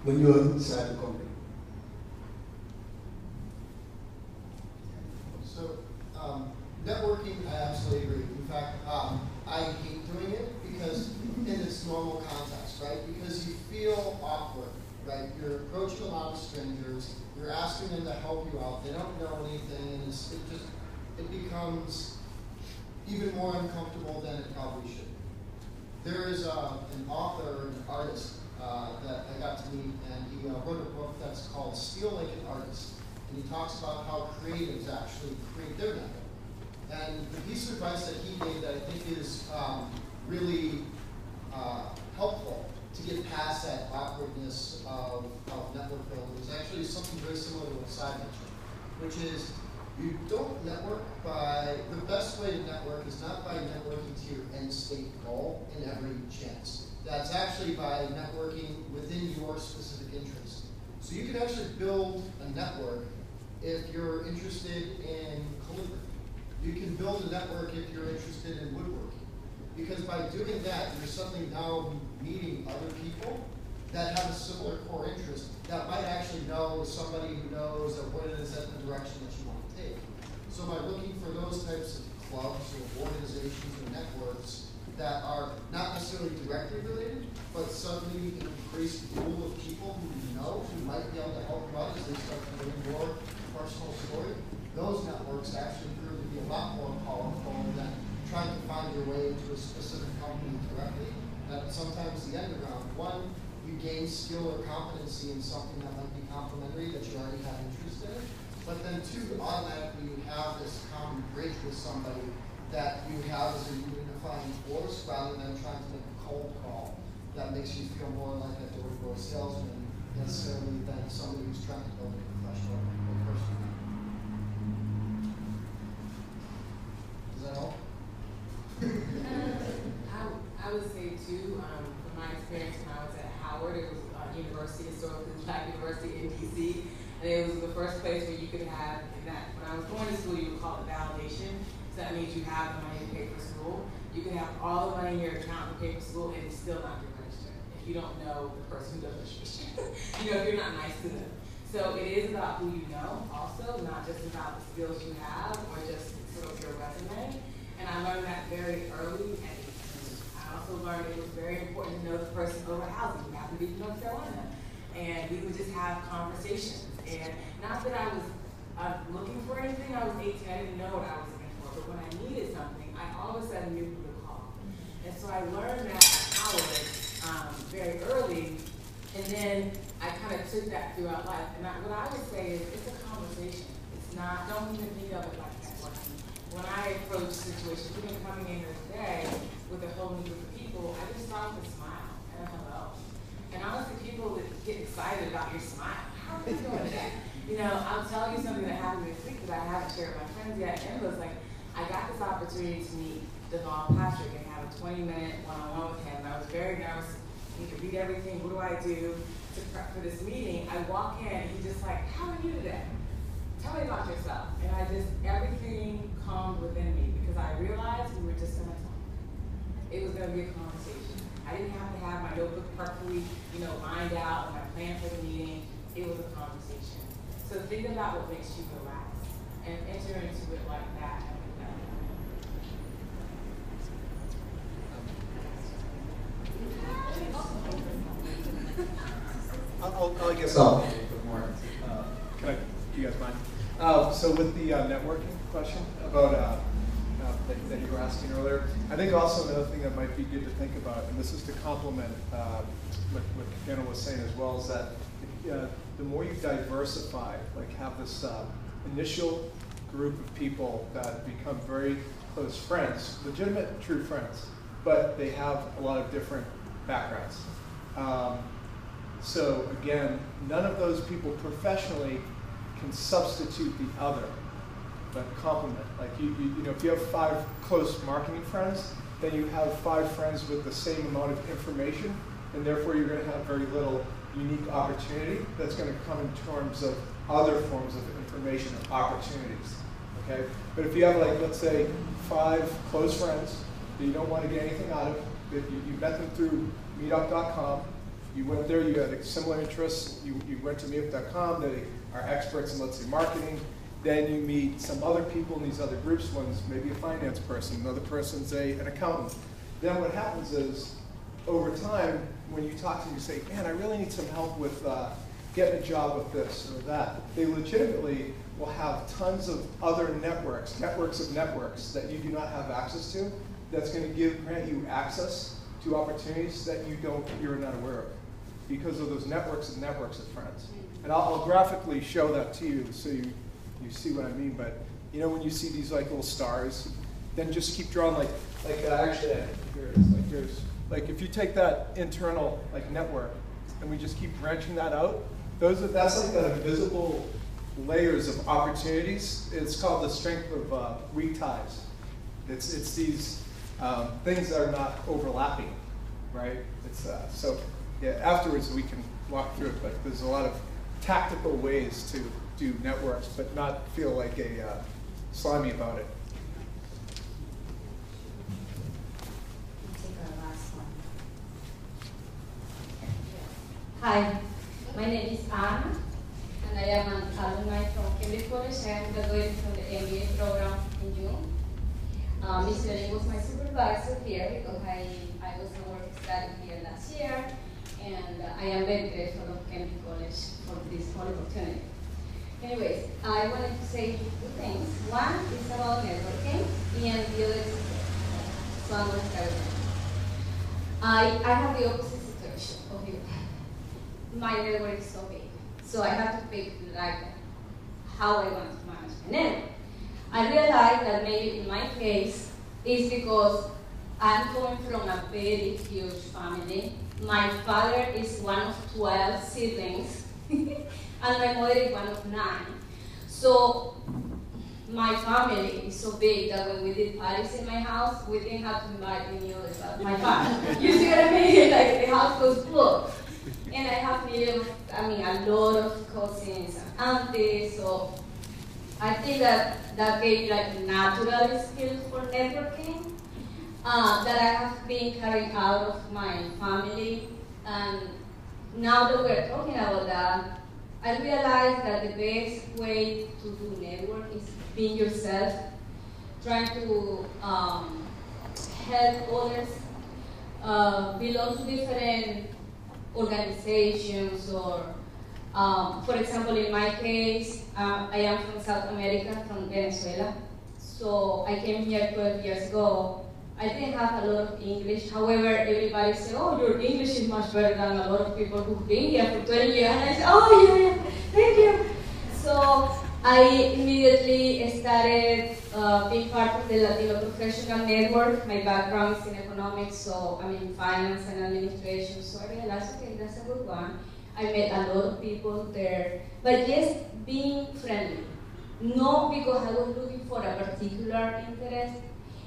when you're inside the company? So, networking, I absolutely agree. In fact, I hate doing it because in its normal context, right? Because you feel awkward, right? You're approaching a lot of strangers, you're asking them to help you out, they don't know anything, and it becomes even more uncomfortable than it probably should. There is an author, an artist, that I got to meet, and he wrote a book that's called Steal Like an Artist. And he talks about how creatives actually create their network. And the piece of advice that he gave that I think is really helpful to get past that awkwardness of network building is actually something very similar to what Sai mentioned, which is you don't network by, the best way to network is not by networking to your end state goal in every chance. That's actually by networking within your specific interest. So you can actually build a network if you're interested in calligraphy. You can build a network if you're interested in woodworking. Because by doing that, you're suddenly now meeting other people that have a similar core interest that might actually know somebody who knows or what it is at the direction that you want to take. So by looking for those types of clubs or organizations or networks that are not necessarily directly related, but suddenly an increased pool of people who you know who might be able to help you out as they start to learn your personal story, those networks actually prove to be a lot more powerful than trying to find your way into a specific company directly. That sometimes the end around, one, you gain skill or competency in something that might be complementary that you already have interest in, but then two, automatically you have this common bridge with somebody that you have as a unifying force rather than trying to make a cold call that makes you feel more like a door-to-door salesman necessarily than somebody who's trying to build a professional or personal network. Does that help? I would say too, from my experience when I was at Howard, it was university, historically black university in DC, and it was the first place where you could have, that when I was going to school, you would call it validation. So that means you have the money to pay for school. You can have all the money in your account to pay for school and still not get registered if you don't know the person who does registration. If you're not nice to them. So it is about who you know also, not just about the skills you have or just sort of your resume. And I learned that very early, and I also learned it was very important to know the person over housing who happened to be from North Carolina. And we would just have conversations. And not that I was looking for anything, I was 18, I didn't know what I was looking for, but when I needed something, I all of a sudden knew who to call. And so I learned that at Howard very early, and then I kind of took that throughout life. And what I would say is it's a conversation. It's not, don't even think of it like networking. When I approach situations, even coming in here today with a whole new group of people, I just start with a smile and a hello. And honestly, people would get excited about your smile. How are you doing today? I'll tell you something that happened this week that I haven't shared with my friends yet. And it was like, I got this opportunity to meet Devon Patrick and have a 20-minute one-on-one with him. And I was very nervous. I need to read everything. What do I do to prep for this meeting? I walk in, and he's just like, how are you today? Tell me about yourself. And everything calmed within me because I realized we were just going to talk. It was going to be a conversation. I didn't have to have my notebook perfectly, lined out and my plan for the meeting. It was a conversation. So think about what makes you relax and enter into it like that. I guess So, do you guys mind? So with the networking question about that you were asking earlier, I think also another thing that might be good to think about, and this is to complement what Kenna was saying as well, is that the more you diversify, like have this initial group of people that become very close friends, legitimate, true friends, but they have a lot of different backgrounds. So again, none of those people professionally can substitute the other, but complement. Like if you have 5 close marketing friends, then you have 5 friends with the same amount of information, and therefore you're going to have very little unique opportunity that's going to come in terms of other forms of information and opportunities. Okay, but if you have, like, let's say 5 close friends that you don't want to get anything out of, that you met them through meetup.com, you went there, you had similar interests, you went to meetup.com, they are experts in, let's say, marketing, then you meet some other people in these other groups, one's maybe a finance person, another person's an accountant. Then what happens is over time, when you talk to them, you say, man, I really need some help with getting a job with this or that. They legitimately will have tons of other networks of networks that you do not have access to, that's going to grant you access to opportunities that you're not aware of, because of those networks of friends. And I'll graphically show that to you so you see what I mean. But you know, when you see these like little stars, then just keep drawing actually here it is. Like if you take that internal like network and we just keep branching that out, that's like invisible layers of opportunities. It's called the strength of weak ties. It's these things that are not overlapping, right? It's so yeah. Afterwards we can walk through it, but there's a lot of tactical ways to do networks, but not feel like a slimy about it. Take our last one. Hi, my name is Anna, and I am an alumni from Cambridge College. I am graduating from the MBA program in June. Ms. Lenny was my supervisor here because I was a work study here last year, and I am very grateful of Cambridge College for this whole opportunity. Anyways, I wanted to say two things. One is about networking, and the other is so I'm going to start with that. I have the opposite situation of you. My network is so big, so I have to pick like how I want to manage my network. I realized that maybe in my case, it's because I'm coming from a very huge family. My father is one of 12 siblings, and my mother is one of 9. So my family is so big that when we did parties in my house, we didn't have to invite any others but my family. You see what I mean? Like the house was full. And I have a lot of cousins and aunties, so I think that gave like natural skills for networking that I have been carrying out of my family. And now that we're talking about that, I realized that the best way to do network is being yourself, trying to help others, belong to different organizations, or for example, in my case, I am from South America, from Venezuela. So I came here 12 years ago. I didn't have a lot of English. However, everybody said, oh, your English is much better than a lot of people who've been here for 20 years. And I said, oh, yeah, thank you. So I immediately started being part of the Latino Professional Network. My background is in economics, so I'm in finance and administration. So I realized, okay, that's a good one. I met a lot of people there, but just being friendly. Not because I was looking for a particular interest.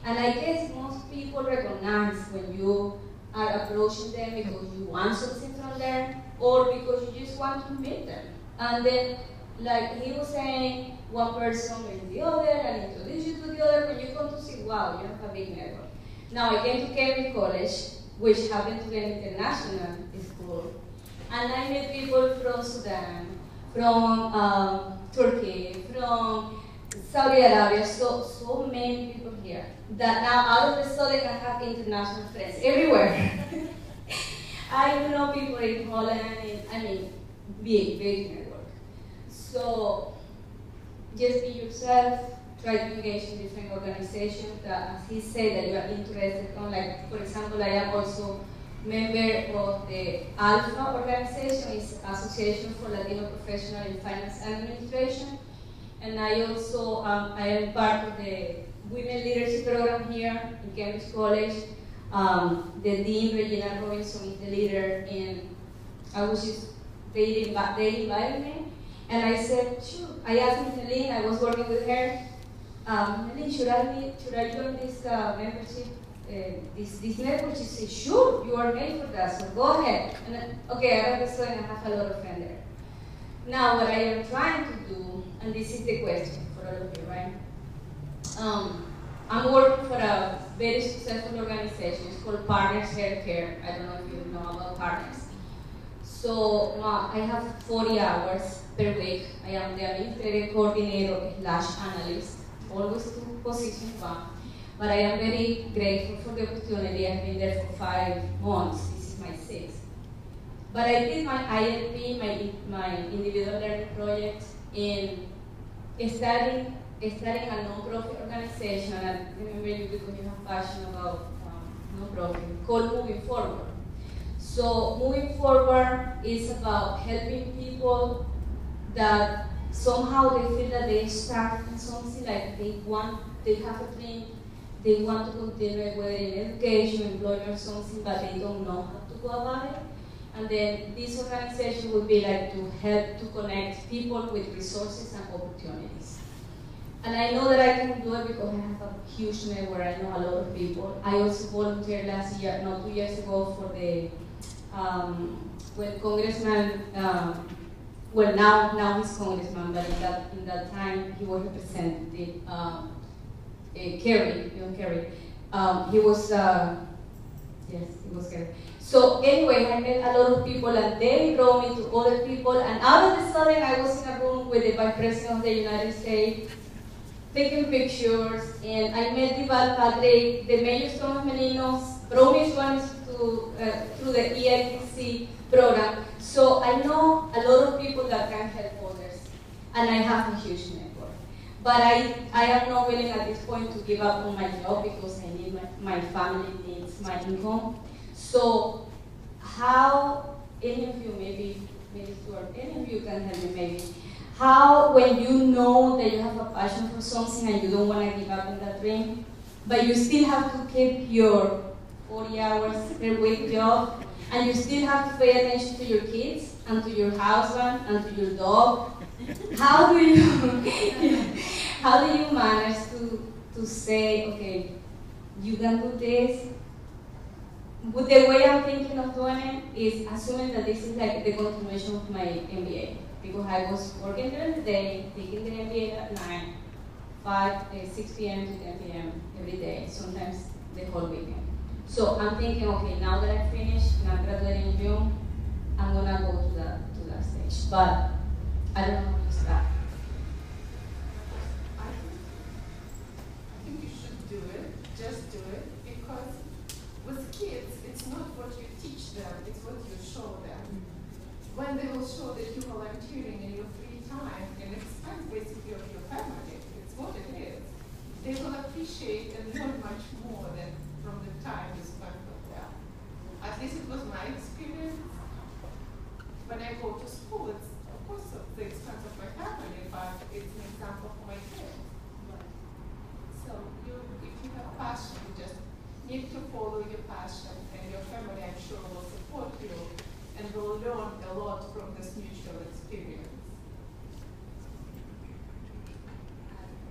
And I guess most people recognize when you are approaching them because you want something from them, or because you just want to meet them. And then, like he was saying, one person brings the other and introduce you to the other, when you come to see, wow, you have a big network. Now I came to Cambridge College, which happened to be an international school, and I met people from Sudan, from Turkey, from Saudi Arabia, so many people here, that now out of the sudden I have international friends everywhere. I know people in Holland, big network. So just be yourself, try to engage in different organizations that, as he said, that you are interested in. Like, for example, I am also member of the ALPHA organization, it's Association for Latino Professionals in Finance and Administration. And I also I am part of the Women Leadership Program here in Cambridge College. The Dean, Regina Robinson, is the leader, and they invited me, and I said, sure. I asked Melanie, I was working with her, Melanie, should I join this membership, this network? She said, sure, you are made for that, so go ahead. And then, okay, I understand, I have a lot of friends there. Now, what I am trying to do, and this is the question for all of you, right? I'm working for a very successful organization. It's called Partners Healthcare. I don't know if you know about Partners. So I have 40 hours per week. I am the administrative coordinator / analyst, always two positions one. But I am very grateful for the opportunity. I've been there for 5 months. This is my 6th. But I did my ILP, my individual learning project, in studying a non-profit organization. I remember you because you have passion about non-profit, called Moving Forward. So Moving Forward is about helping people that somehow they feel that they start in something, like they have a dream, they want to continue whether in education, employment or something, but they don't know how to go about it. And then this organization would be like to help to connect people with resources and opportunities. And I know that I can do it because I have a huge network. I know a lot of people. I also volunteered last year, 2 years ago, for the when Congressman, well now he's Congressman, but in that time he was Representative Kerry, John Kerry. He was yes, he was Kerry. So anyway, I met a lot of people, and they brought me to other people. And all of a sudden, I was in a room with the Vice President of the United States, taking pictures, and I met the Padre, the Mayor of Meninos, brought me through the EITC program. So I know a lot of people that can help others, and I have a huge network. But I am not willing at this point to give up on my job because I need my family needs my income. So how, any of you, maybe Stuart, any of you can help me maybe, how when you know that you have a passion for something and you don't want to give up on that dream, but you still have to keep your 40 hours per week job, and you still have to pay attention to your kids and to your husband and to your dog, how do you manage to say, okay, you can do this? But the way I'm thinking of doing it is assuming that this is like the continuation of my MBA, because I was working during the day, taking the MBA at 9, 6 p.m. to 10 p.m. every day, sometimes the whole weekend. So I'm thinking, okay, now that I finished and I'm graduating in June, I'm gonna go to that stage. But I don't know how to start. I think you should do it. Just do it, because with kids, it's not what you teach them, it's what you show them. When they will show that you are volunteering in your free time and expense basically of your family, it's what it is, they will appreciate and learn much more than from the time you spend with them. At least it was my experience. When I go to school, it's of course at the expense of my family, but it's an example for my kids. So if you have passion, you just need to follow your passion, and your family, I'm sure, will support you and will learn a lot from this mutual experience.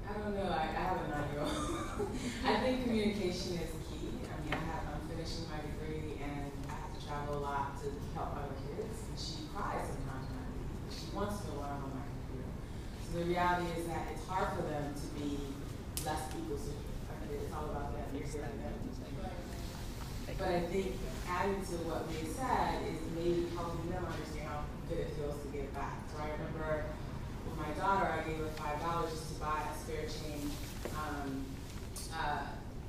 I don't know, I have a 9-year-old. I think communication is key. I mean, I'm finishing my degree and I have to travel a lot to help other kids, and she cries sometimes when I leave. She wants to learn on my computer. So the reality is that it's hard for them to be less equal to me. I mean, it's all about them. But I think adding to what we said is maybe helping them understand how good it feels to give back. So I remember with my daughter, I gave her $5 just to buy a spare change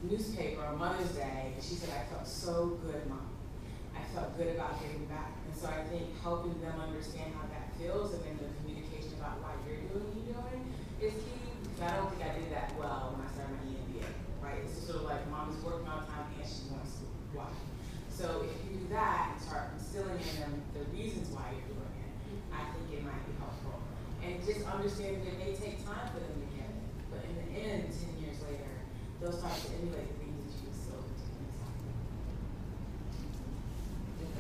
newspaper on Mother's Day, and she said, I felt so good, Mom. I felt good about giving back. And so I think helping them understand how that feels, and then the communication about why you're doing what you're doing is key. Because I don't think I did that well when I started my EMBA, right? It's just sort of like Mom is working on time and she's going to school. Why? So if you do that and start instilling in them the reasons why you're doing it, I think it might be helpful. And just understanding that it may take time for them to get it, but in the end, 10 years later, they'll start to emulate the things that you instilled into them.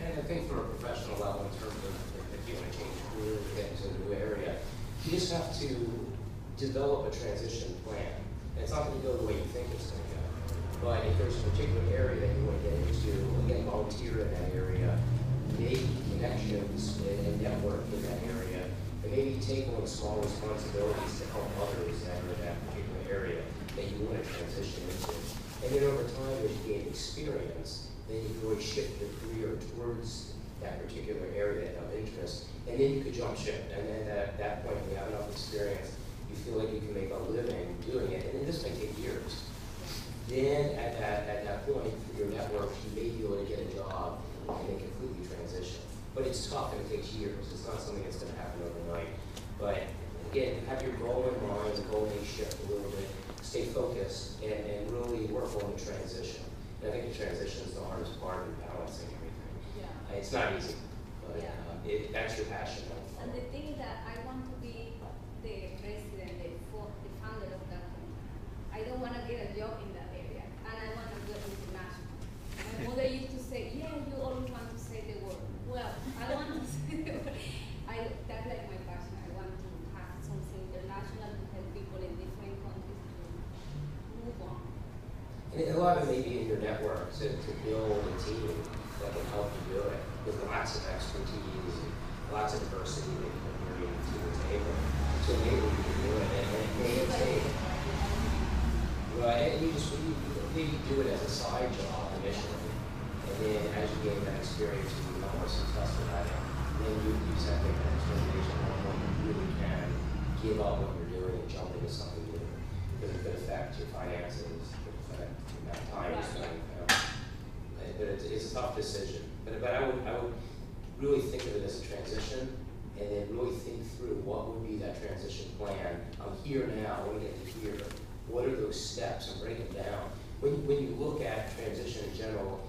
And I think for a professional level, in terms of if you want to change your career or get into a new area, you just have to develop a transition plan. And it's not going to go the way you think it's going to go. But if there's a particular area that you want to get into, again, volunteer in that area, make connections and network in that area, and maybe take on small responsibilities to help others that are in that particular area that you want to transition into. And then over time, as you gain experience, then you can really shift your career towards that particular area of interest, and then you could jump ship. And then at that point, when you have enough experience, you feel like you can make a living doing it, and then this may take years. Then at that point, through your network, you may be able to get a job and then completely transition. But it's tough and it takes years. It's not something that's going to happen overnight. But again, have your goal in mind, the goal may shift a little bit, stay focused, and really work on the transition. And I think the transition is the hardest part of balancing everything. Yeah. It's not easy, but Yeah. that's your passion. And the thing that I want to be the president, the founder of that company. I don't want to get a job in that area, and I want to go international. My mother used to say, "Yeah, you always want to say the word." Well, I want to say the word. That's like my passion. I want to have something international to help people in different countries to move on. And a lot of it may be in your network to build a team that can help you do it with lots of expertise and lots of diversity that you can bring to the table to enable you to do it. And it may take, right, and you maybe do it as a side job initially. And then as you gain that experience, you become more successful at it. And then you use that determination when you really can give up what you're doing and jump into something new. Because it could affect your finances, it could affect that time you spend. But it's a tough decision. But I would really think of it as a transition, and then really think through what would be that transition plan. I'm here now, I want to get to here. What are those steps? And break them down. When you look at transition in general,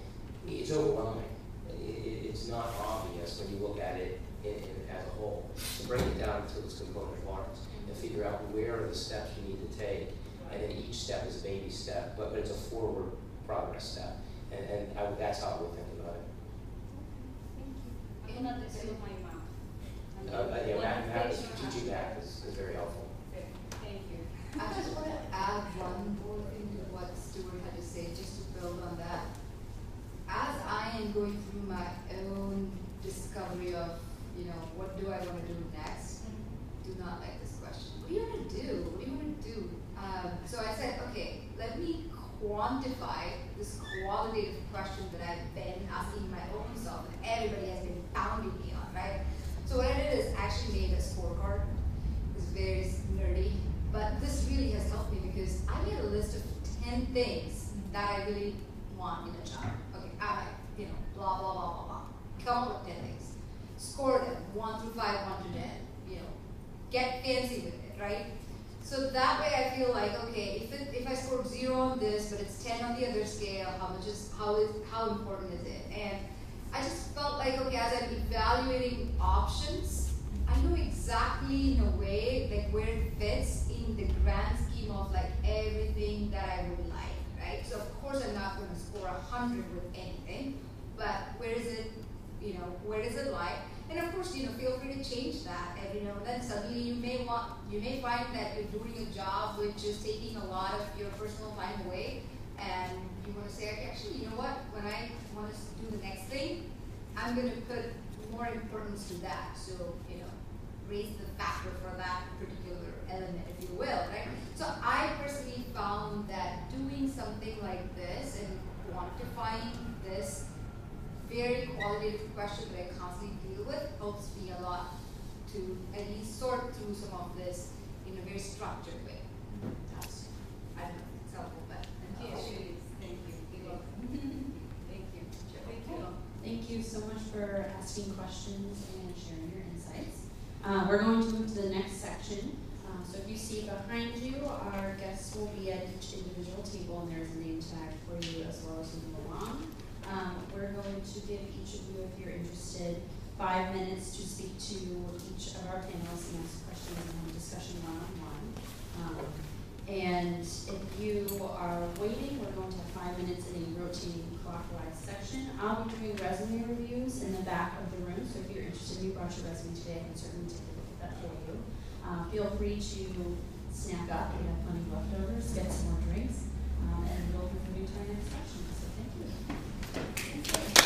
it's overwhelming. It's not obvious when you look at it as a whole. So break it down into its component parts and figure out where are the steps you need to take. And then each step is a baby step, but it's a forward progress step. And that's how I would think about it. I'm not the same my mom. Teaching math is very helpful. Thank you. I just want to add one more thing to what Stuart had to say, just to build on that. As I am going through my own discovery of, what do I want to do next, do not like this question. What do you want to do? What do you want to do? So I said, okay, let me quantify this qualitative question that I've been asking my own self, and everybody has been pounding me on, right? So what I did is actually made a scorecard. It's very nerdy, but this really has helped me because I made a list of 10 things that I really want in a job. Okay, blah, blah, blah, blah, blah. Come up with 10 things. Score them, 1 through 5, 1 to 10, get fancy with it, right? So that way I feel like, okay, if I scored 0 on this, but it's 10 on the other scale, how important is it? And I just felt like, okay, as I'm evaluating options, I know exactly in a way, like where it fits in the grand scheme of like everything that I would like, right? So of course I'm not going to score 100 with anything, but where is it, where does it lie? And of course, feel free to change that every now and then. Suddenly you may find that you're doing a job which is taking a lot of your personal time away, and you want to say, okay, actually, you know what? When I want to do the next thing, I'm going to put more importance to that. So, raise the factor for that particular element, if you will, right? So I personally found that doing something like this and quantifying this very qualitative question that I constantly deal with helps me a lot to at least sort through some of this in a very structured way. I don't know if it's helpful, but Yes, it is. Thank you. You're welcome. Thank you. Thank you. Thank you so much for asking questions and sharing your insights. We're going to move to the next section. So if you see behind you, our guests will be at each individual table, and there's a name tag for you as well as moving along. We're going to give each of you, if you're interested, 5 minutes to speak to each of our panelists and ask questions and have a discussion one-on-one. And if you are waiting, we're going to have 5 minutes in a rotating clockwise section. I'll be doing resume reviews in the back of the room, so if you're interested and you brought your resume today, I can certainly take a look at that for you. Feel free to snack up. We have plenty of leftovers, get some more drinks, and we'll move to our next session. So thank you.